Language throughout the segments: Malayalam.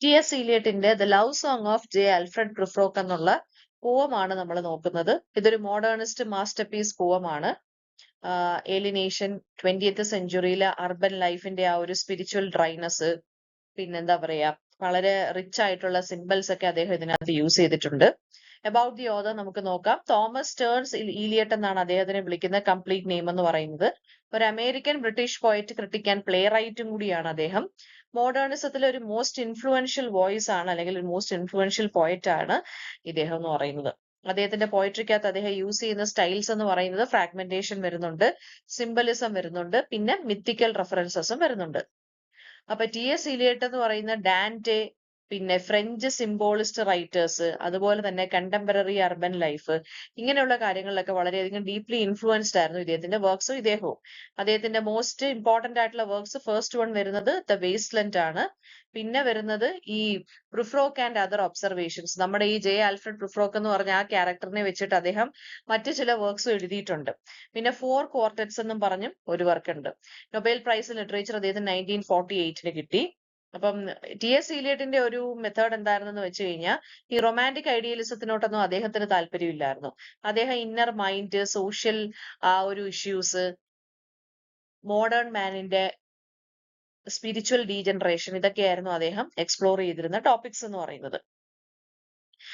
ടി.എസ്. ഇലിയട്ടിന്റെ the love song of J. Alfred Prufrock എന്നുള്ള പോവമാണ് നമ്മൾ നോക്കുന്നത്. ഇതൊരു മോഡേണിസ്റ്റ് മാസ്റ്റർ പീസ് പോവമാണ്. ഏലിനേഷൻ, 20th സെഞ്ചുറിയിലെ അർബൻ ലൈഫിന്റെ ആ ഒരു സ്പിരിച്വൽ ഡ്രൈനസ്, പിന്നെന്താ പറയാ, വളരെ റിച്ച് ആയിട്ടുള്ള സിംബൽസ് ഒക്കെ അദ്ദേഹം ഇതിനകത്ത് യൂസ് ചെയ്തിട്ടുണ്ട്. അബൌട്ട് ദി ഓതർ നമുക്ക് നോക്കാം. തോമസ് സ്റ്റേൺസ് ഈലിയട്ട് എന്നാണ് അദ്ദേഹത്തിനെ വിളിക്കുന്ന കംപ്ലീറ്റ് നെയിം എന്ന് പറയുന്നത്. ഒരു American British poet, critic and പ്ലേ റൈറ്റും കൂടിയാണ് അദ്ദേഹം. മോഡേണിസത്തിലെ ഒരു മോസ്റ്റ് ഇൻഫ്ലുവൻഷ്യൽ വോയിസ് ആണ്, അല്ലെങ്കിൽ ഒരു മോസ്റ്റ് ഇൻഫ്ലുവൻഷ്യൽ പോയറ്റ് ആണ് ഇദ്ദേഹം എന്ന് പറയുന്നത്. അദ്ദേഹത്തിന്റെ പോയട്രിക്കകത്ത് അദ്ദേഹം യൂസ് ചെയ്യുന്ന സ്റ്റൈൽസ് എന്ന് പറയുന്നത് ഫ്രാഗ്മെന്റേഷൻ വരുന്നുണ്ട്, സിംബലിസം വരുന്നുണ്ട്, പിന്നെ മിത്തിക്കൽ റെഫറൻസസും വരുന്നുണ്ട്. അപ്പൊ ടി.എസ്. ഇലിയട്ട് എന്ന് പറയുന്ന ഡാൻറ്റെ, പിന്നെ ഫ്രഞ്ച് സിംബോളിസ്റ്റ് റൈറ്റേഴ്സ്, അതുപോലെ തന്നെ കണ്ടംപററി അർബൻ ലൈഫ്, ഇങ്ങനെയുള്ള കാര്യങ്ങളിലൊക്കെ വളരെയധികം ഡീപ്ലി ഇൻഫ്ലുവൻസ്ഡ് ആയിരുന്നു ഇദ്ദേഹത്തിന്റെ വർക്ക്സും ഇദ്ദേഹവും. അദ്ദേഹത്തിന്റെ മോസ്റ്റ് ഇമ്പോർട്ടന്റ് ആയിട്ടുള്ള വർക്ക്സ്, ഫസ്റ്റ് വൺ വരുന്നത് ദ വേസ്റ്റ്ലൻഡ് ആണ്. പിന്നെ വരുന്നത് ഈ പ്രിഫ്രോക്ക് ആൻഡ് അതർ ഒബ്സർവേഷൻസ്. നമ്മുടെ ഈ ജെ. ആൽഫ്രഡ് പ്രിഫ്രോക്ക് എന്ന് പറഞ്ഞ ആ ക്യാരക്ടറിനെ വെച്ചിട്ട് അദ്ദേഹം മറ്റു ചില വർക്ക്സും എഴുതിയിട്ടുണ്ട്. പിന്നെ 4 ക്വാർട്ടറ്റ്സ് എന്നും പറഞ്ഞും ഒരു വർക്ക് ഉണ്ട്. നൊബേൽ പ്രൈസ് ലിറ്ററേച്ചർ അദ്ദേഹത്തിന് 1948 കിട്ടി. അപ്പം ടി.എസ്. ഇലിയട്ടിന്റെ ഒരു മെത്തേഡ് എന്തായിരുന്നെന്ന് വെച്ച് കഴിഞ്ഞാൽ, ഈ റൊമാൻറ്റിക് ഐഡിയലിസത്തിനോട്ടൊന്നും അദ്ദേഹത്തിന് താല്പര്യമില്ലായിരുന്നു. അദ്ദേഹം ഇന്നർ മൈൻഡ്, സോഷ്യൽ ആ ഒരു ഇഷ്യൂസ്, മോഡേൺ മാനിന്റെ സ്പിരിച്വൽ ഡീജനറേഷൻ, ഇതൊക്കെയായിരുന്നു അദ്ദേഹം എക്സ്പ്ലോർ ചെയ്തിരുന്ന ടോപ്പിക്സ് എന്ന് പറയുന്നത്.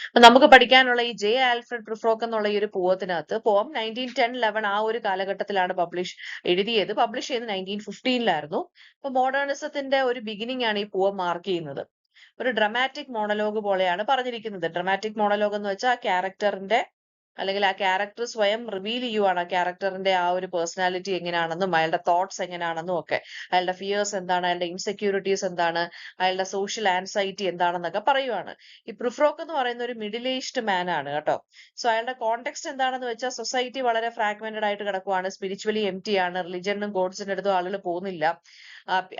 അപ്പൊ നമുക്ക് പഠിക്കാനുള്ള ഈ ജെ. ആൽഫ്രഡ് പ്രിഫ്രോക്ക് എന്നുള്ള ഈ ഒരു പോവത്തിനകത്ത്, പോം 1910-11 ആ ഒരു കാലഘട്ടത്തിലാണ് പബ്ലിഷ് ചെയ്ത് 1915-ലായിരുന്നു. അപ്പൊ മോഡേണിസത്തിന്റെ ഒരു ബിഗിനിങ് ആണ് ഈ പോം മാർക്ക് ചെയ്യുന്നത്. ഒരു ഡ്രമാറ്റിക് മോണലോഗ് പോലെയാണ് പറഞ്ഞിരിക്കുന്നത്. ഡ്രമാറ്റിക് മോണലോഗ് എന്ന് വെച്ചാൽ ആ ക്യാരക്ടറിന്റെ, അല്ലെങ്കിൽ ആ ക്യാരക്ടർ സ്വയം റിവീൽ ചെയ്യുവാണ് ആ ക്യാരക്ടറിന്റെ ആ ഒരു പേഴ്സണാലിറ്റി എങ്ങനെയാണെന്നും അയാളുടെ തോട്ട്സ് എങ്ങനെയാണെന്നും ഒക്കെ, അയാളുടെ ഫിയേഴ്സ് എന്താണ്, അയാളുടെ ഇൻസെക്യൂരിറ്റീസ് എന്താണ്, അയാളുടെ സോഷ്യൽ ആൻസൈറ്റി എന്താണെന്നൊക്കെ പറയുവാണ്. ഈ പ്രിഫ്രോക്ക് എന്ന് പറയുന്ന ഒരു മിഡിൽ ഏജ്ഡ് മാൻ ആണ് കേട്ടോ. സോ അയാളുടെ കോണ്ടെക്സ്റ്റ് എന്താണെന്ന് വെച്ചാൽ, സൊസൈറ്റി വളരെ ഫ്രാഗ്മെന്റഡ് ആയിട്ട് കിടക്കുവാണ്, സ്പിരിച്വലി എംറ്റി ആണ്, റിലിജനും ഗോഡ്സിന്റെ അടുത്തും ആളുകൾ പോകുന്നില്ല,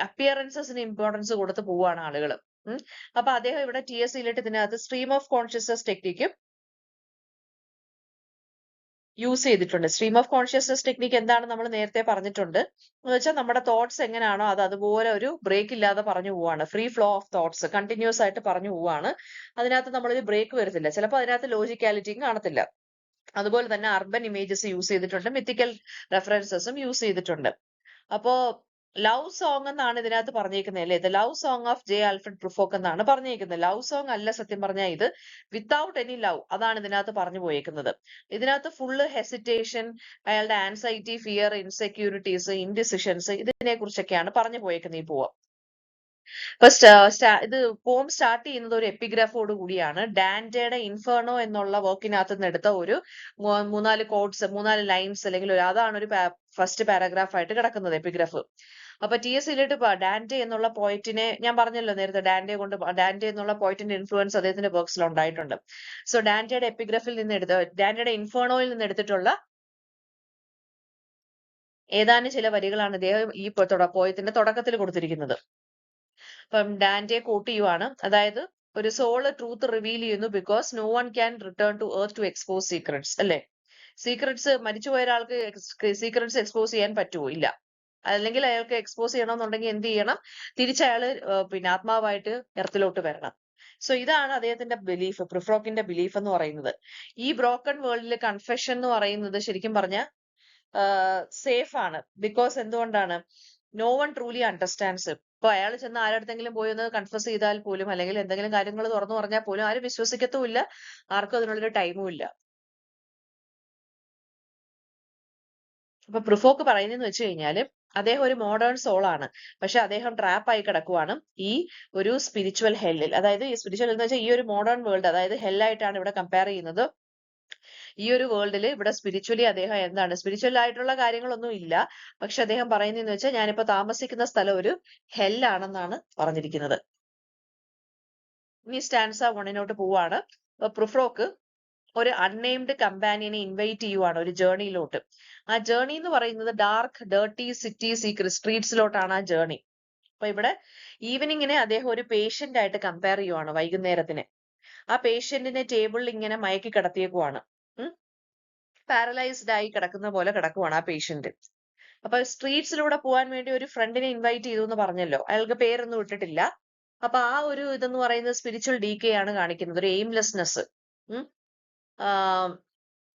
അപ്പിയറൻസസിന് ഇമ്പോർട്ടൻസ് കൊടുത്ത് പോവാണ് ആളുകൾ. അപ്പൊ അദ്ദേഹം ഇവിടെ ടി.എസ്. ഇലിയട്ട് ഇതിനകത്ത് സ്ട്രീം ഓഫ് കോൺഷ്യസ്നസ് ടെക്നിക്കും യൂസ് ചെയ്തിട്ടുണ്ട്. സ്ട്രീം ഓഫ് കോൺഷ്യസ്നസ് ടെക്നിക്ക് എന്താണെന്ന് നമ്മൾ നേരത്തെ പറഞ്ഞിട്ടുണ്ട്. എന്ന് വെച്ചാൽ നമ്മുടെ തോട്ട്സ് എങ്ങനെയാണോ അത് അതുപോലെ ഒരു ബ്രേക്ക് ഇല്ലാതെ പറഞ്ഞു പോവാണ്. Free flow of thoughts continuous ആയിട്ട് പറഞ്ഞു പോവാണ്. അതിനകത്ത് നമ്മളൊരു ബ്രേക്ക് വരുത്തില്ല. ചിലപ്പോൾ അതിനകത്ത് ലോജിക്കാലിറ്റിയും കാണത്തില്ല. അതുപോലെ തന്നെ അർബൻ ഇമേജസ് യൂസ് ചെയ്തിട്ടുണ്ട്, മിത്തിക്കൽ റെഫറൻസസും യൂസ് ചെയ്തിട്ടുണ്ട്. അപ്പോ ലവ് സോങ് എന്നാണ് ഇതിനകത്ത് പറഞ്ഞേക്കുന്നത് അല്ലേ. The love song of J. Alfred Prufrock എന്നാണ് പറഞ്ഞേക്കുന്നത്. ലവ് സോങ് അല്ല സത്യം പറഞ്ഞാൽ, ഇത് വിത്തൗട്ട് എനി ലവ്, അതാണ് ഇതിനകത്ത് പറഞ്ഞു പോയേക്കുന്നത്. ഇതിനകത്ത് ഫുള്ള് ഹെസിറ്റേഷൻ, അയാളുടെ ആൻസൈറ്റി, ഫിയർ, ഇൻസെക്യൂരിറ്റീസ്, ഇൻഡിസിഷൻസ്, ഇതിനെ കുറിച്ചൊക്കെയാണ് പറഞ്ഞു പോയേക്കുന്നത് ഈ പോവം. അപ്പൊ ഇത് പോം സ്റ്റാർട്ട് ചെയ്യുന്നത് ഒരു എപ്പിഗ്രാഫോട് കൂടിയാണ്. ഡാൻറ്റയുടെ ഇൻഫേർണോ എന്നുള്ള വർക്കിനകത്ത് നിന്ന് എടുത്ത ഒരു 3-4 കോട്ട്സ്, 3-4 ലൈൻസ്, അല്ലെങ്കിൽ അതാണ് ഒരു ഫസ്റ്റ് പാരഗ്രാഫ് ആയിട്ട് കിടക്കുന്നത്, എപ്പിഗ്രാഫ്. അപ്പൊ ടി.എസ്. ഇലിയട്ട് ഡാൻറ്റെ എന്നുള്ള പോയിറ്റിനെ, ഞാൻ പറഞ്ഞല്ലോ നേരത്തെ, ഡാൻറ്റെ എന്നുള്ള പോയിറ്റിന്റെ ഇൻഫ്ലുവൻസ് അദ്ദേഹത്തിന്റെ വർക്ക്സിൽ ഉണ്ടായിട്ടുണ്ട്. സോ ഡാൻറ്റയുടെ എപ്പിഗ്രാഫിൽ നിന്ന് ഡാൻറ്റയുടെ ഇൻഫേർണോയിൽ നിന്ന് എടുത്തിട്ടുള്ള ഏതാനും ചില വരികളാണ് ഇദ്ദേഹം ഈ പോയത്തിന്റെ തുടക്കത്തിൽ കൊടുത്തിരിക്കുന്നത്. അപ്പം ഡാൻറ്റെ കോട്ട് ചെയ്യുവാണ്. അതായത്, ഒരു സോള് ട്രൂത്ത് റിവീൽ ചെയ്യുന്നു, because no one can return to earth to expose secrets, അല്ലെ. സീക്രട്സ്, മരിച്ചുപോയ ഒരാൾക്ക് സീക്രട്സ് എക്സ്പോസ് ചെയ്യാൻ പറ്റുമോ? ഇല്ല. അല്ലെങ്കിൽ അയാൾക്ക് എക്സ്പോസ് ചെയ്യണമെന്നുണ്ടെങ്കിൽ എന്ത് ചെയ്യണം? തിരിച്ചയാള് പിന്നെ ആത്മാവായിട്ട് എർത്തിലോട്ട് വരണം. സോ ഇതാണ് അദ്ദേഹത്തിന്റെ ബിലീഫ്, പ്രിഫ്രോക്കിന്റെ ബിലീഫ് എന്ന് പറയുന്നത്. ഈ ബ്രോക്കൺ വേൾഡിൽ കൺഫെഷൻ എന്ന് പറയുന്നത് ശരിക്കും പറഞ്ഞ സേഫ് ആണ്. ബിക്കോസ് എന്തുകൊണ്ടാണ്? No one truly understands. ഇപ്പൊ അയാൾ ചെന്ന് ആരടുത്തെങ്കിലും പോയി ഒന്ന് കൺഫസ് ചെയ്താൽ പോലും, അല്ലെങ്കിൽ എന്തെങ്കിലും കാര്യങ്ങൾ തുറന്നു പറഞ്ഞാൽ പോലും ആരും വിശ്വസിക്കത്തുമില്ല, ആർക്കും അതിനുള്ളൊരു ടൈമും ഇല്ല. അപ്പൊ പ്രിഫ്രോക്ക് പറയുന്നതെന്ന് വെച്ച് കഴിഞ്ഞാല്, അദ്ദേഹം ഒരു മോഡേൺ സോൾ ആണ്, പക്ഷെ അദ്ദേഹം ട്രാപ്പ് ആയി കിടക്കുവാണ് ഈ ഒരു സ്പിരിച്വൽ ഹെല്ലിൽ. അതായത് ഈ സ്പിരിച്വൽ എന്ന് വെച്ചാൽ ഈ ഒരു മോഡേൺ വേൾഡ്, അതായത് ഹെല്ലായിട്ടാണ് ഇവിടെ കമ്പയർ ചെയ്യുന്നത്. ഈ ഒരു വേൾഡിൽ ഇവിടെ സ്പിരിച്വലി അദ്ദേഹം എന്താണ്, സ്പിരിച്വൽ ആയിട്ടുള്ള കാര്യങ്ങളൊന്നും ഇല്ല, പക്ഷെ അദ്ദേഹം പറയുന്നതെന്ന് വെച്ചാൽ, ഞാനിപ്പോ താമസിക്കുന്ന സ്ഥലം ഒരു ഹെല്ലാണെന്നാണ് പറഞ്ഞിരിക്കുന്നത്. ഇനി സ്റ്റാൻസ 1 പോവാണ്. പ്രിഫ്രോക്ക് ഒരു അൺനെയിംഡ് കമ്പാനിയനെ ഇൻവൈറ്റ് ചെയ്യുവാണ് ഒരു ജേർണിയിലോട്ട്. ആ ജേർണി എന്ന് പറയുന്നത് ഡാർക്ക്, ഡേർട്ടി സിറ്റി സ്ട്രീറ്റ്സിലോട്ടാണ് ആ ജേർണി. അപ്പൊ ഇവിടെ ഈവനിങ്ങിനെ അദ്ദേഹം ഒരു പേഷ്യന്റ് ആയിട്ട് കമ്പയർ ചെയ്യുവാണ്, വൈകുന്നേരത്തിന്. ആ പേഷ്യന്റിനെ ടേബിളിൽ ഇങ്ങനെ മയക്കി കിടത്തിയേക്കുവാണ്. പാരലൈസ്ഡ് ആയി കിടക്കുന്ന പോലെ കിടക്കുവാണ് ആ പേഷ്യന്റ്. അപ്പൊ സ്ട്രീറ്റ്സിലൂടെ പോകാൻ വേണ്ടി ഒരു ഫ്രണ്ടിനെ ഇൻവൈറ്റ് ചെയ്തു എന്ന് പറഞ്ഞല്ലോ. അയാൾക്ക് പേരൊന്നും ഇട്ടിട്ടില്ല. അപ്പൊ ആ ഒരു ഇതെന്ന് പറയുന്നത് സ്പിരിച്വൽ ഡീക്കേ ആണ് കാണിക്കുന്നത്, ഒരു എയിംലെസ്നെസ്.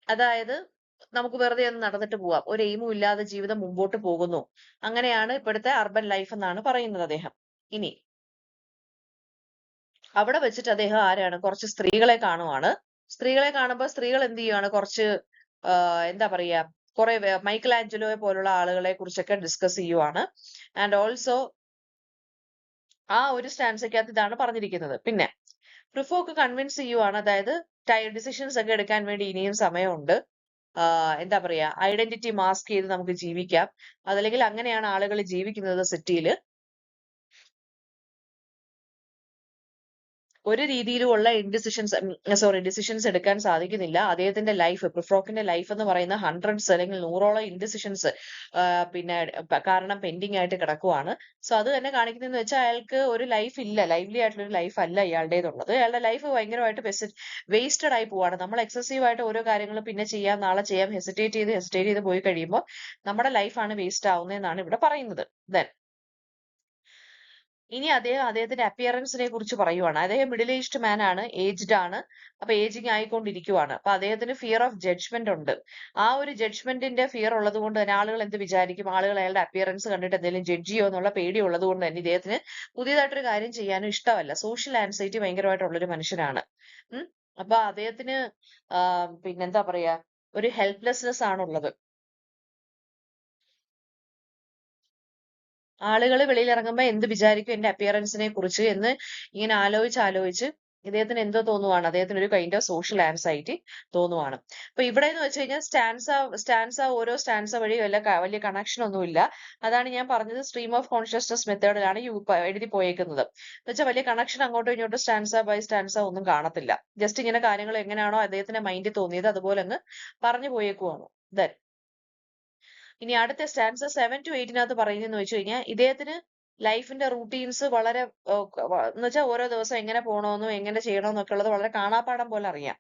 അതായത് നമുക്ക് വെറുതെ ഒന്ന് നടന്നിട്ട് പോവാം, ഒരു എയിമും ഇല്ലാതെ ജീവിതം മുമ്പോട്ട് പോകുന്നു. അങ്ങനെയാണ് ഇപ്പോഴത്തെ അർബൻ ലൈഫ് എന്നാണ് പറയുന്നത് അദ്ദേഹം. ഇനി അവിടെ വെച്ചിട്ട് അദ്ദേഹം ആരാണ്, കുറച്ച് സ്ത്രീകളെ കാണുവാണ്. സ്ത്രീകളെ കാണുമ്പോൾ സ്ത്രീകൾ എന്ത് ചെയ്യുവാണ്, കുറച്ച് എന്താ പറയാ, കുറെ മൈക്കൽ ആഞ്ചലോയെ പോലുള്ള ആളുകളെ കുറിച്ചൊക്കെ ഡിസ്കസ് ചെയ്യുവാണ്. ആൻഡ് ഓൾസോ ആ ഒരു സ്റ്റാൻസയ്ക്കകത്ത് ഇതാണ് പറഞ്ഞിരിക്കുന്നത്. പിന്നെ പ്രിഫോക്ക് കൺവിൻസ് ചെയ്യുവാണ്, അതായത് ഡിസിഷൻസ് ഒക്കെ എടുക്കാൻ വേണ്ടി ഇനിയും സമയമുണ്ട്. എന്താ പറയാ, ഐഡന്റിറ്റി മാസ്ക് ചെയ്ത് നമുക്ക് ജീവിക്കാം, അതല്ലെങ്കിൽ അങ്ങനെയാണ് ആളുകൾ ജീവിക്കുന്നത് സിറ്റിയിൽ. ഒരു രീതിയിലുമുള്ള ഡിസിഷൻസ് എടുക്കാൻ സാധിക്കുന്നില്ല. അദ്ദേഹത്തിന്റെ ലൈഫ്, പ്രിഫ്രോക്കിന്റെ ലൈഫ് എന്ന് പറയുന്ന ഹൺഡ്രഡ്സ് അല്ലെങ്കിൽ 100ഓളം ഇൻഡിസിഷൻസ് പിന്നെ കാരണം പെൻഡിങ് ആയിട്ട് കിടക്കുവാണ്. സോ അത് തന്നെ കാണിക്കുന്നതെന്ന് വെച്ചാൽ അയാൾക്ക് ഒരു ലൈഫ് ഇല്ല, ലൈവ്ലി ആയിട്ടുള്ള ഒരു ലൈഫ് അല്ല ഇയാളുടേതുള്ളത്. അയാളുടെ ലൈഫ് ഭയങ്കരമായിട്ട് വേസ്റ്റഡ് ആയി പോവാണ്. നമ്മൾ എക്സസീവ് ആയിട്ട് ഓരോ കാര്യങ്ങളും പിന്നെ ചെയ്യാം, നാളെ ചെയ്യാം, ഹെസിറ്റേറ്റ് ചെയ്ത് പോയി കഴിയുമ്പോൾ നമ്മുടെ ലൈഫാണ് വേസ്റ്റ് ആവുന്നതെന്നാണ് ഇവിടെ പറയുന്നത്. ദെൻ ഇനി അദ്ദേഹത്തിന്റെ അപ്പിയറൻസിനെ കുറിച്ച് പറയുവാണ്. അദ്ദേഹം മിഡിൽ ഏജ്ഡ് മാൻ ആണ്, ഏജ്ഡ് ആണ്. അപ്പൊ ഏജിങ് ആയിക്കൊണ്ടിരിക്കുവാണ്. അപ്പൊ അദ്ദേഹത്തിന് ഫിയർ ഓഫ് ജഡ്ജ്മെന്റ് ഉണ്ട്. ആ ഒരു ജഡ്ജ്മെന്റിന്റെ ഫിയർ ഉള്ളത് കൊണ്ട് തന്നെ ആളുകൾ എന്ത് വിചാരിക്കും, ആളുകൾ അയാളുടെ അപ്പിയറൻസ് കണ്ടിട്ട് എന്തെങ്കിലും ജഡ്ജ് ചെയ്യോ എന്നുള്ള പേടി ഉള്ളത് കൊണ്ട് തന്നെ ഇദ്ദേഹത്തിന് പുതിയതായിട്ടൊരു കാര്യം ചെയ്യാനും ഇഷ്ടമല്ല. സോഷ്യൽ ആൻസൈറ്റി ഭയങ്കരമായിട്ടുള്ളൊരു മനുഷ്യനാണ്. ഉം അപ്പൊ അദ്ദേഹത്തിന് പിന്നെന്താ പറയാ, ഒരു ഹെൽപ്ലെസ്നെസ് ആണുള്ളത്. ആളുകൾ വെളിയിൽ ഇറങ്ങുമ്പോൾ എന്ത് വിചാരിക്കും എന്റെ അപ്പിയറൻസിനെ കുറിച്ച് എന്ന് ഇങ്ങനെ ആലോചിച്ച് ഇദ്ദേഹത്തിന് എന്തോ തോന്നുവാണ്, അദ്ദേഹത്തിന് ഒരു കൈൻഡ് ഓഫ് സോഷ്യൽ ആൻസൈറ്റി തോന്നുവാണ്. അപ്പൊ ഇവിടെ എന്ന് വെച്ച് കഴിഞ്ഞാൽ ഓരോ സ്റ്റാൻസ വഴി വലിയ കണക്ഷൻ ഒന്നുമില്ല. അതാണ് ഞാൻ പറഞ്ഞത്, സ്ട്രീം ഓഫ് കോൺഷ്യസ്നസ് മെത്തേഡിലാണ് എഴുതി പോയേക്കുന്നത്. എന്ന് വെച്ചാൽ വലിയ കണക്ഷൻ അങ്ങോട്ടും ഇങ്ങോട്ടും സ്റ്റാൻസ ബൈ സ്റ്റാൻസ ഒന്നും കാണത്തില്ല. ജസ്റ്റ് ഇങ്ങനെ കാര്യങ്ങൾ എങ്ങനെയാണോ അദ്ദേഹത്തിന്റെ മൈൻഡിൽ തോന്നിയത് അതുപോലെ അങ്ങ് പറഞ്ഞു പോയേക്കുവാണ്. ദെൻ ഇനി അടുത്ത സ്റ്റാൻസ 7 to 8 പറയുന്നതെന്ന് വെച്ച് കഴിഞ്ഞാൽ ഇദ്ദേഹത്തിന് ലൈഫിന്റെ റൂട്ടീൻസ് വളരെ എന്ന് വെച്ചാൽ ഓരോ ദിവസം എങ്ങനെ പോകണമെന്നും എങ്ങനെ ചെയ്യണമെന്നൊക്കെ ഉള്ളത് വളരെ കാണാപ്പാഠം പോലെ അറിയാം.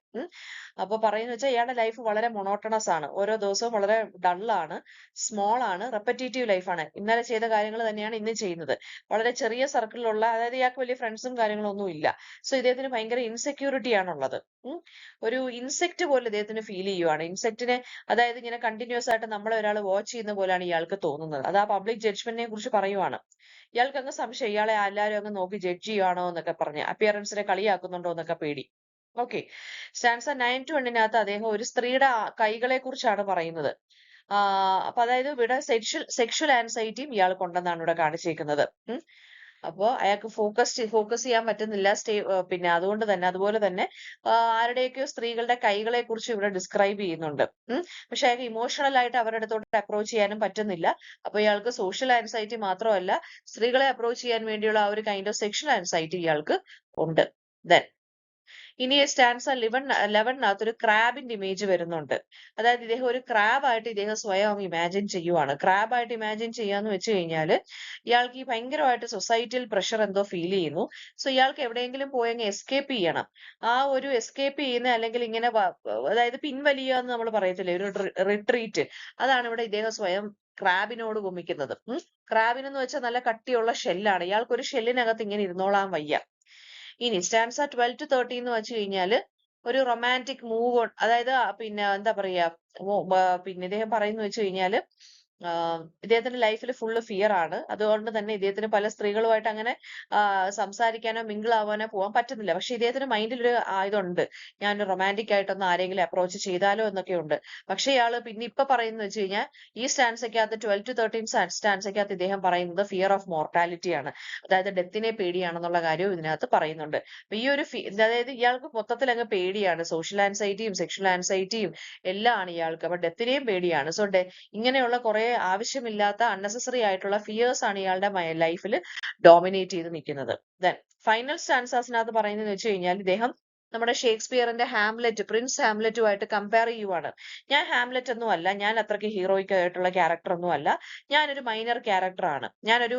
അപ്പൊ പറയുന്ന വെച്ചാൽ ഇയാളുടെ ലൈഫ് വളരെ മൊണോട്ടണസ് ആണ്. ഓരോ ദിവസവും വളരെ ഡള്ളാണ്, സ്മോൾ ആണ്, റെപ്പറ്റേറ്റീവ് ലൈഫാണ്. ഇന്നലെ ചെയ്ത കാര്യങ്ങൾ തന്നെയാണ് ഇന്നും ചെയ്യുന്നത്. വളരെ ചെറിയ സർക്കിളിലുള്ള, അതായത് ഇയാൾക്ക് വലിയ ഫ്രണ്ട്സും കാര്യങ്ങളും ഒന്നും ഇല്ല. സോ ഇദ്ദേഹത്തിന് ഭയങ്കര ഇൻസെക്യൂരിറ്റി ആണുള്ളത്. ഒരു ഇൻസെക്ട് പോലെ ഇദ്ദേഹത്തിന് ഫീൽ ചെയ്യുവാണ്. ഇൻസെക്ടിനെ, അതായത് ഇങ്ങനെ കണ്ടിന്യൂസ് ആയിട്ട് നമ്മളെ ഒരാൾ വാച്ച് ചെയ്യുന്ന പോലെയാണ് ഇയാൾക്ക് തോന്നുന്നത്. അത് ആ പബ്ലിക് ജഡ്ജ്മെന്റിനെ കുറിച്ച് പറയുവാണ്. ഇയാൾക്ക് അങ്ങ് സംശയം, ഇയാളെ എല്ലാവരും അങ്ങ് നോക്കി ജഡ്ജ് ചെയ്യുവാണോ എന്നൊക്കെ പറഞ്ഞ്, അപ്പിയറൻസിനെ കളിയാക്കുന്നുണ്ടോ എന്നൊക്കെ പേടി. ഓക്കെ, സ്റ്റാൻസ 9 to 1 അദ്ദേഹം ഒരു സ്ത്രീയുടെ കൈകളെ കുറിച്ചാണ് പറയുന്നത്. അപ്പൊ അതായത് ഇവിടെ സെക്ഷൽ ആൻസൈറ്റിയും ഇയാൾക്കുണ്ടെന്നാണ് ഇവിടെ കാണിച്ചേക്കുന്നത്. അപ്പോ അയാൾക്ക് ഫോക്കസ് ചെയ്യാൻ പറ്റുന്നില്ല. പിന്നെ അതുകൊണ്ട് തന്നെ, അതുപോലെ തന്നെ ആരുടെയൊക്കെയോ സ്ത്രീകളുടെ കൈകളെ കുറിച്ച് ഇവിടെ ഡിസ്ക്രൈബ് ചെയ്യുന്നുണ്ട്. പക്ഷെ അയാൾക്ക് ഇമോഷണൽ ആയിട്ട് അവരുടെ അടുത്തോട്ട് അപ്രോച്ച് ചെയ്യാനും പറ്റുന്നില്ല. അപ്പൊ ഇയാൾക്ക് സോഷ്യൽ ആൻസൈറ്റി മാത്രമല്ല, സ്ത്രീകളെ അപ്രോച്ച് ചെയ്യാൻ വേണ്ടിയുള്ള ആ ഒരു കൈൻഡ് ഓഫ് സെക്ഷൽ ആൻസൈറ്റി ഇയാൾക്ക് ഉണ്ട്. ദെൻ ഇനി സ്റ്റാൻസ 11 ഒരു ക്രാബിന്റെ ഇമേജ് വരുന്നുണ്ട്. അതായത് ഇദ്ദേഹം ഒരു ക്രാബ് ആയിട്ട് ഇദ്ദേഹം സ്വയം ഇമാജിൻ ചെയ്യുവാണ്. ക്രാബ് ആയിട്ട് ഇമാജിൻ ചെയ്യാന്ന് വെച്ച് കഴിഞ്ഞാൽ ഇയാൾക്ക് ഈ ഭയങ്കരമായിട്ട് സൊസൈറ്റിയിൽ പ്രഷർ എന്തോ ഫീൽ ചെയ്യുന്നു. സോ ഇയാൾക്ക് എവിടെയെങ്കിലും പോയെങ്കിൽ എസ്കേപ്പ് ചെയ്യണം. ആ ഒരു എസ്കേപ്പ് ചെയ്യുന്ന, അല്ലെങ്കിൽ ഇങ്ങനെ അതായത് പിൻവലിയുക എന്ന് നമ്മൾ പറയത്തില്ലേ, ഒരു റിട്രീറ്റ്, അതാണ് ഇവിടെ ഇദ്ദേഹം സ്വയം ക്രാബിനോട് ഗുമിക്കുന്നത്. ക്രാബിനെന്ന് വെച്ചാൽ നല്ല കട്ടിയുള്ള ഷെല്ലാണ്. ഇയാൾക്ക് ഒരു ഷെല്ലിനകത്ത് ഇങ്ങനെ ഇരുന്നോളാൻ വയ്യ. ഇനി സ്റ്റാൻസ 12 to 13 എന്ന് വെച്ച് കഴിഞ്ഞാല് ഒരു റൊമാൻറ്റിക് മൂവ് ഓൺ, അതായത് പിന്നെ എന്താ പറയാ, പിന്നെ ഇദ്ദേഹം പറയുന്ന വെച്ച് കഴിഞ്ഞാല് ഇദ്ദേഹത്തിന്റെ ലൈഫിൽ ഫുള്ള് ഫിയർ ആണ്. അതുകൊണ്ട് തന്നെ ഇദ്ദേഹത്തിന് പല സ്ത്രീകളുമായിട്ട് അങ്ങനെ സംസാരിക്കാനോ മിങ്കിൾ ആവാനോ പോകാൻ പറ്റുന്നില്ല. പക്ഷെ ഇദ്ദേഹത്തിന് മൈൻഡിൽ ഒരു ഇതുണ്ട്, ഞാൻ റൊമാൻറ്റിക് ആയിട്ടൊന്ന് ആരെങ്കിലും അപ്രോച്ച് ചെയ്താലോ എന്നൊക്കെ ഉണ്ട്. പക്ഷെ ഇയാള് പിന്നെ ഇപ്പൊ പറയുന്നത് വെച്ച് കഴിഞ്ഞാൽ ഈ സ്റ്റാൻസയ്ക്കകത്ത് 12 to 13 സ്റ്റാൻസയ്ക്കകത്ത് ഇദ്ദേഹം പറയുന്നത് ഫിയർ ഓഫ് മോർട്ടാലിറ്റി ആണ്. അതായത് ഡെത്തിനെ പേടിയാണെന്നുള്ള കാര്യവും ഇതിനകത്ത് പറയുന്നുണ്ട്. അപ്പൊ ഈ ഒരു അതായത് ഇയാൾക്ക് മൊത്തത്തിൽ അങ്ങ് പേടിയാണ്, സോഷ്യൽ ആൻസൈറ്റിയും സെക്ഷൽ ആൻസൈറ്റിയും എല്ലാം ആണ് ഇയാൾക്ക്. അപ്പൊ ഡെത്തിനെയും പേടിയാണ്. സോ ഇങ്ങനെയുള്ള കുറെ ആവശ്യമില്ലാത്ത അൺനെസസറി ആയിട്ടുള്ള ഫിയേഴ്സ് ആണ് ഇയാളുടെ ലൈഫിൽ ഡോമിനേറ്റ് ചെയ്ത് നിൽക്കുന്നത്. ദെൻ ഫൈനൽ സ്റ്റാൻസാസിനകത്ത് പറയുന്നത് വെച്ച് കഴിഞ്ഞാൽ ഇദ്ദേഹം നമ്മുടെ ഷേക്സ്പിയറിന്റെ ഹാംലെറ്റ്, പ്രിൻസ് ഹാംലെറ്റുമായിട്ട് കമ്പയർ ചെയ്യുവാണ്. ഞാൻ ഹാംലെറ്റ് ഒന്നും അല്ല, ഞാൻ അത്രയ്ക്ക് ഹീറോയിക് ആയിട്ടുള്ള ക്യാരക്ടർ ഒന്നും അല്ല, ഞാനൊരു മൈനർ ക്യാരക്ടർ ആണ്, ഞാനൊരു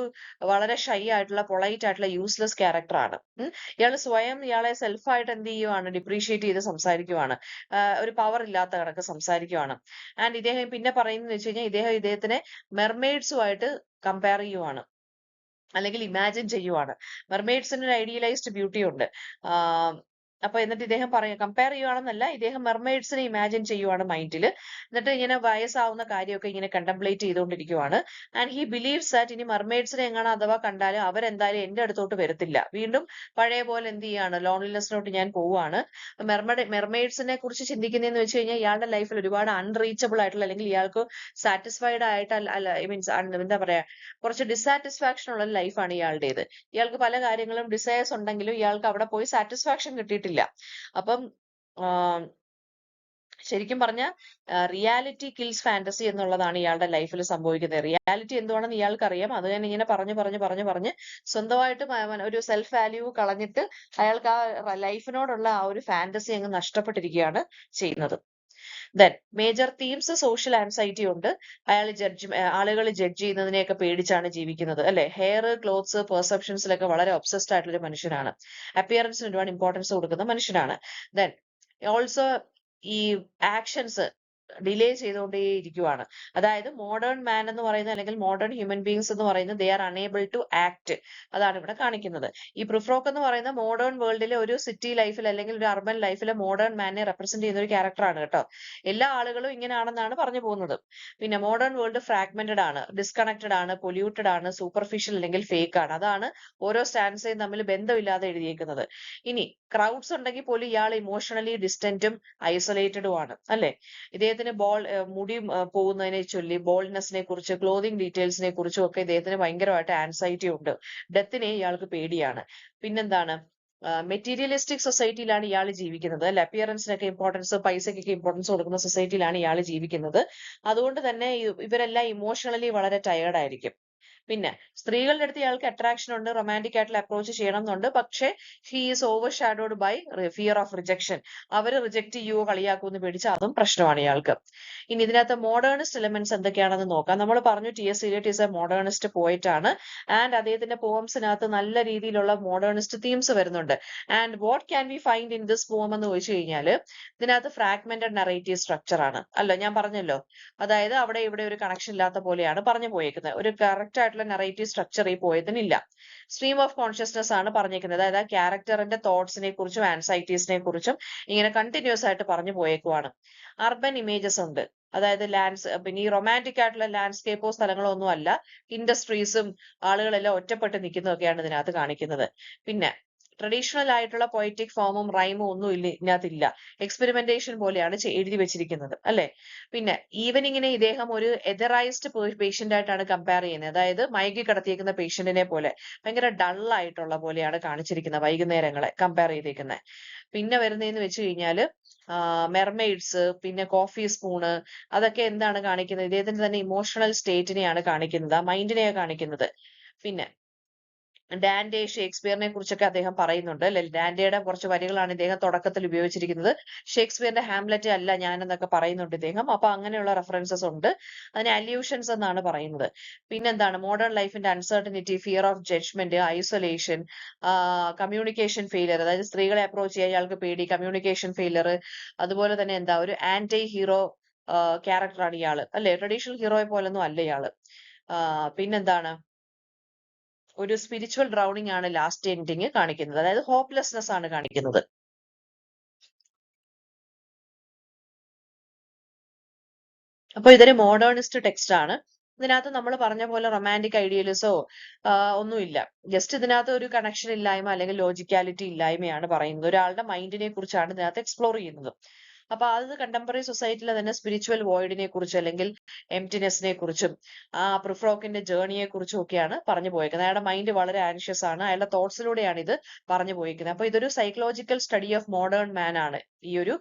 വളരെ ഷൈ ആയിട്ടുള്ള പൊളൈറ്റ് ആയിട്ടുള്ള യൂസ്ലെസ് ക്യാരക്ടർ ആണ്. ഇയാൾ സ്വയം ഇയാളെ സെൽഫായിട്ട് എന്ത് ചെയ്യുവാണ്, ഡിപ്രീഷിയേറ്റ് ചെയ്ത് സംസാരിക്കുവാണ്, ഒരു പവർ ഇല്ലാത്ത കണക്ക് സംസാരിക്കുവാണ്. ആൻഡ് ഇദ്ദേഹം പിന്നെ പറയുന്നത് വെച്ച് കഴിഞ്ഞാൽ ഇദ്ദേഹത്തിനെ മെർമെയ്ഡ്സുമായിട്ട് കമ്പയർ ചെയ്യുവാണ്. അല്ലെങ്കിൽ ഇമാജിൻ ചെയ്യുവാണ്. മെർമെയ്ഡ്സിന് ഒരു ഐഡിയലൈസ്ഡ് ബ്യൂട്ടി ഉണ്ട്. അപ്പൊ എന്നിട്ട് ഇദ്ദേഹം കമ്പയർ ചെയ്യുവാണെന്നല്ല, ഇദ്ദേഹം മെർമെയ്ഡ്സിനെ ഇമാജിൻ ചെയ്യുവാണ് മൈൻഡിൽ. എന്നിട്ട് ഇങ്ങനെ വയസ്സാവുന്ന കാര്യമൊക്കെ ഇങ്ങനെ കണ്ടംപ്ലേറ്റ് ചെയ്തുകൊണ്ടിരിക്കുവാണ്. ആൻഡ് ഹി ബിലീവ്സ് ദാറ്റ് ഇനി മെർമെയ്ഡ്സിനെ എങ്ങനെ അഥവാ കണ്ടാലും അവരെന്തായാലും എന്റെ അടുത്തോട്ട് വരത്തില്ല. വീണ്ടും പഴയ പോലെ എന്ത് ചെയ്യാണ്, ലോൺലിനെസ്സിലോട്ട് ഞാൻ പോവാണ്. മെർമെയ്ഡ്സിനെ കുറിച്ച് ചിന്തിക്കുന്നതെന്ന് വെച്ച് കഴിഞ്ഞാൽ ഇയാളുടെ ലൈഫിൽ ഒരുപാട് അൺറീച്ചബിൾ ആയിട്ടുള്ള, അല്ലെങ്കിൽ ഇയാൾക്ക് സാറ്റിസ്ഫൈഡ് ആയിട്ട് അല്ല, ഐ മീൻസ് എന്താ പറയാ, കുറച്ച് ഡിസാറ്റിസ്ഫാക്ഷൻ ഉള്ള ലൈഫാണ് ഇയാളുടേത്. ഇയാൾക്ക് പല കാര്യങ്ങളും ഡിസയേഴ്സ് ഉണ്ടെങ്കിലും ഇയാൾക്ക് അവിടെ പോയി സാറ്റിസ്ഫാക്ഷൻ കിട്ടിയിട്ടില്ല. അപ്പം ശരിക്കും പറഞ്ഞ റിയാലിറ്റി കിൽസ് ഫാന്റസി എന്നുള്ളതാണ് ഇയാളുടെ ലൈഫിൽ സംഭവിക്കുന്നത്. റിയാലിറ്റി എന്തുവാണെന്ന് ഇയാൾക്കറിയാം. അത് ഞാൻ ഇങ്ങനെ പറഞ്ഞ് സ്വന്തമായിട്ട് ഒരു സെൽഫ് വാല്യൂ കളഞ്ഞിട്ട് അയാൾക്ക് ആ ലൈഫിനോടുള്ള ആ ഒരു ഫാന്റസി അങ്ങ് നഷ്ടപ്പെട്ടിരിക്കുകയാണ് ചെയ്യുന്നത്. Then major themes social anxiety ഉണ്ട്. ആളുകൾ ജഡ്ജ് ചെയ്യുന്നതിനെയൊക്കെ പേടിച്ചാണ് ജീവിക്കുന്നത്, അല്ലെ? ഹെയർ, ക്ലോത്ത്സ്, പെർസെപ്ഷൻസിലൊക്കെ വളരെ ഒബ്സസ്ഡ് ആയിട്ടുള്ള ഒരു മനുഷ്യനാണ്. അപ്പിയറൻസിന് ഒരുപാട് ഇമ്പോർട്ടൻസ് കൊടുക്കുന്ന മനുഷ്യനാണ്. ദെൻ ഓൾസോ ഈ ആക്ഷൻസ് ഡിലേ ചെയ്തുകൊണ്ടേയിരിക്കുവാണ്. അതായത് മോഡേൺ മാൻ എന്ന് പറയുന്നത്, അല്ലെങ്കിൽ മോഡേൺ ഹ്യൂമൻ ബീങ്സ് എന്ന് പറയുന്നത്, they are unable to act. അതാണ് ഇവിടെ കാണിക്കുന്നത്. ഈ പ്രിഫ്രോക്ക് എന്ന് പറയുന്ന മോഡേൺ വേൾഡിലെ ഒരു സിറ്റി ലൈഫിൽ അല്ലെങ്കിൽ ഒരു അർബൻ ലൈഫിലെ മോഡേൺ മാനെ റെപ്രസെന്റ് ചെയ്യുന്ന ഒരു ക്യാരക്ടറാണ് കേട്ടോ. എല്ലാ ആളുകളും ഇങ്ങനെയാണെന്നാണ് പറഞ്ഞു പോകുന്നത്. പിന്നെ മോഡേൺ വേൾഡ് ഫ്രാഗ്മെന്റഡ് ആണ്, ഡിസ്കണക്റ്റഡ് ആണ്, പൊല്യൂട്ടഡ് ആണ്, സൂപ്പർഫിഷ്യൽ അല്ലെങ്കിൽ ഫേക്ക് ആണ്. അതാണ് ഓരോ സ്റ്റാൻഡ്സയും തമ്മിൽ ബന്ധമില്ലാതെ എഴുതിയേക്കുന്നത്. ഇനി ക്രൗഡ്സ് ഉണ്ടെങ്കിൽ പോലും ഇയാൾ ഇമോഷണലി ഡിസ്റ്റന്റും ഐസൊലേറ്റഡും ആണ്, അല്ലെ? ഇദ്ദേഹത്തിന് മുടി പോകുന്നതിനെ ചൊല്ലി, ബോൾഡ്നെസ്സിനെ കുറിച്ച്, ക്ലോതിങ് ഡീറ്റെയിൽസിനെ കുറിച്ചും ഒക്കെ ഇദ്ദേഹത്തിന് ഭയങ്കരമായിട്ട് ആൻസൈറ്റി ഉണ്ട്. ഡെത്തിനെ ഇയാൾക്ക് പേടിയാണ്. പിന്നെന്താണ്, മെറ്റീരിയലിസ്റ്റിക് സൊസൈറ്റിയിലാണ് ഇയാൾ ജീവിക്കുന്നത്, അല്ലെ? അപ്പിയറൻസിനൊക്കെ ഇമ്പോർട്ടൻസ്, പൈസക്കൊക്കെ ഇമ്പോർട്ടൻസ് കൊടുക്കുന്ന സൊസൈറ്റിയിലാണ് ഇയാൾ ജീവിക്കുന്നത്. അതുകൊണ്ട് തന്നെ ഇവരെല്ലാം ഇമോഷണലി വളരെ ടയേർഡ് ആയിരിക്കും. പിന്നെ സ്ത്രീകളുടെ അടുത്ത് ഇയാൾക്ക് അട്രാക്ഷൻ ഉണ്ട്, റൊമാൻറ്റിക് ആയിട്ടുള്ള അപ്രോച്ച് ചെയ്യണം എന്നുണ്ട്. പക്ഷേ he is overshadowed by fear of rejection. അവര് റിജക്ട് ചെയ്യുവോ കളിയാക്കുമെന്ന് പേടിച്ച് അതും പ്രശ്നമാണ് ഇയാൾക്ക്. ഇനി ഇതിനകത്ത് മോഡേണിസ്റ്റ് എലിമെന്റ്സ് എന്തൊക്കെയാണെന്ന് നോക്കാം. നമ്മൾ പറഞ്ഞു ടി.എസ്. ഇലിയട്ട് ഈസ് എ മോഡേണിസ്റ്റ് പോയിറ്റ് ആണ്. ആൻഡ് അദ്ദേഹത്തിന്റെ പോംസിനകത്ത് നല്ല രീതിയിലുള്ള മോഡേണിസ്റ്റ് തീംസ് വരുന്നുണ്ട്. And what can we find in this പോം എന്ന് ചോദിച്ചു കഴിഞ്ഞാൽ, ഇതിനകത്ത് ഫ്രാഗ്മെന്റഡ് നറേറ്റീവ് സ്ട്രക്ചർ ആണ്. അല്ല, ഞാൻ പറഞ്ഞല്ലോ, അതായത് അവിടെ ഇവിടെ ഒരു കണക്ഷൻ ഇല്ലാത്ത പോലെയാണ് പറഞ്ഞു പോയേക്കുന്നത്. ഒരു കറക്റ്റ് ആയിട്ടുള്ള നറേറ്റീവ് സ്ട്രക്ചർ ഈ പോയതിനില്ല. സ്ട്രീം ഓഫ് കോൺഷ്യസ്നെസ് ആണ് പറഞ്ഞേക്കുന്നത്. അതായത് ആ ക്യാരക്ടറിന്റെ തോട്ട്സിനെ കുറിച്ചും ആൻസൈറ്റീസിനെ കുറിച്ചും ഇങ്ങനെ കണ്ടിന്യൂസ് ആയിട്ട് പറഞ്ഞു പോയേക്കുവാണ്. അർബൻ ഇമേജസ് ഉണ്ട്. അതായത് പിന്നെ ഈ റൊമാൻറ്റിക് ആയിട്ടുള്ള ലാൻഡ്സ്കേപ്പോ സ്ഥലങ്ങളോ ഒന്നും അല്ല. ഇൻഡസ്ട്രീസും ആളുകളെല്ലാം ഒറ്റപ്പെട്ട് നിൽക്കുന്നതൊക്കെയാണ് ഇതിനകത്ത് കാണിക്കുന്നത്. പിന്നെ ട്രഡീഷണൽ ആയിട്ടുള്ള പൊയറ്റിക് ഫോമും റൈമും ഒന്നും ഇതിനകത്തില്ല. എക്സ്പെരിമെന്റേഷൻ പോലെയാണ് എഴുതി വെച്ചിരിക്കുന്നത്, അല്ലെ? പിന്നെ ഈവനിങ്ങിനെ ഇദ്ദേഹം ഒരു എതറൈസ്ഡ് പേഷ്യന്റ് ആയിട്ടാണ് കമ്പയർ ചെയ്യുന്നത്. അതായത് മയക്കി കിടത്തിയേക്കുന്ന പേഷ്യന്റിനെ പോലെ ഭയങ്കര ഡൾ ആയിട്ടുള്ള പോലെയാണ് കാണിച്ചിരിക്കുന്നത് വൈകുന്നേരങ്ങളെ കമ്പയർ ചെയ്തേക്കുന്നത്. പിന്നെ വരുന്നതെന്ന് വെച്ച് കഴിഞ്ഞാല് മെർമെയ്ഡ്സ്, പിന്നെ കോഫി സ്പൂണ്, അതൊക്കെ എന്താണ് കാണിക്കുന്നത്? ഇദ്ദേഹത്തിന്റെ തന്നെ ഇമോഷണൽ സ്റ്റേറ്റിനെയാണ് കാണിക്കുന്നത്, ആ മൈൻഡിനെയാണ് കാണിക്കുന്നത്. പിന്നെ ഡാൻഡെ, ഷേക്സ്പിയറിനെ കുറിച്ചൊക്കെ അദ്ദേഹം പറയുന്നുണ്ട്, അല്ലെ? ഡാൻഡയുടെ കുറച്ച് വരികളാണ് ഇദ്ദേഹം തുടക്കത്തിൽ ഉപയോഗിച്ചിരിക്കുന്നത്. ഷേക്സ്പിയറിന്റെ ഹാംലെറ്റ് അല്ല ഞാൻ എന്നൊക്കെ പറയുന്നുണ്ട് ഇദ്ദേഹം. അപ്പൊ അങ്ങനെയുള്ള റെഫറൻസസ് ഉണ്ട്. അതിന് അല്യൂഷൻസ് എന്നാണ് പറയുന്നത്. പിന്നെന്താണ്, മോഡേൺ ലൈഫിന്റെ uncertainty, fear of judgement, isolation, communication failure. അതായത് സ്ത്രീകളെ അപ്രോച്ച് ചെയ്യാൻ ഇയാൾക്ക് പേടി, കമ്മ്യൂണിക്കേഷൻ ഫെയിലിയർ. അതുപോലെ തന്നെ എന്താ, ഒരു ആന്റി ഹീറോ ക്യാരക്ടറാണ് ഇയാള്, അല്ലെ? ട്രഡീഷണൽ ഹീറോയെ പോലൊന്നും അല്ല ഇയാള്. പിന്നെന്താണ്, ഒരു സ്പിരിച്വൽ ഡ്രൗണിങ് ആണ് ലാസ്റ്റ് എൻഡിങ് കാണിക്കുന്നത്. അതായത് ഹോപ്പ്ലെസ്നെസ് ആണ് കാണിക്കുന്നത്. അപ്പൊ ഇതൊരു മോഡേണിസ്റ്റ് ടെക്സ്റ്റ് ആണ്. ഇതിനകത്ത് നമ്മൾ പറഞ്ഞ പോലെ റൊമാൻറ്റിക് ഐഡിയലിസോ ഒന്നുമില്ല. ജസ്റ്റ് ഇതിനകത്ത് ഒരു കണക്ഷൻ ഇല്ലായ്മ അല്ലെങ്കിൽ ലോജിക്കാലിറ്റി ഇല്ലായ്മയാണ് പറയുന്നത്. ഒരാളുടെ മൈൻഡിനെ കുറിച്ചാണ് ഇതിനകത്ത് എക്സ്പ്ലോർ ചെയ്യുന്നത്. അപ്പൊ അത് കണ്ടംപററി സൊസൈറ്റിയിലെ തന്നെ സ്പിരിച്വൽ വോയിഡിനെ കുറിച്ച്, അല്ലെങ്കിൽ എംപ്റ്റിനെസിനെ കുറിച്ചും ആ പ്രിഫ്രോക്കിന്റെ ജേർണിയെ കുറിച്ചും ഒക്കെയാണ് പറഞ്ഞു പോയേക്കുന്നത്. അയാളുടെ മൈൻഡ് വളരെ ആൻഷ്യസ് ആണ്. അയാളുടെ തോട്ട്സിലൂടെയാണ് ഇത് പറഞ്ഞു പോയിരിക്കുന്നത്. അപ്പൊ ഇതൊരു സൈക്കോളജിക്കൽ സ്റ്റഡി ഓഫ് മോഡേൺ മാൻ ആണ് ഈ ഒരു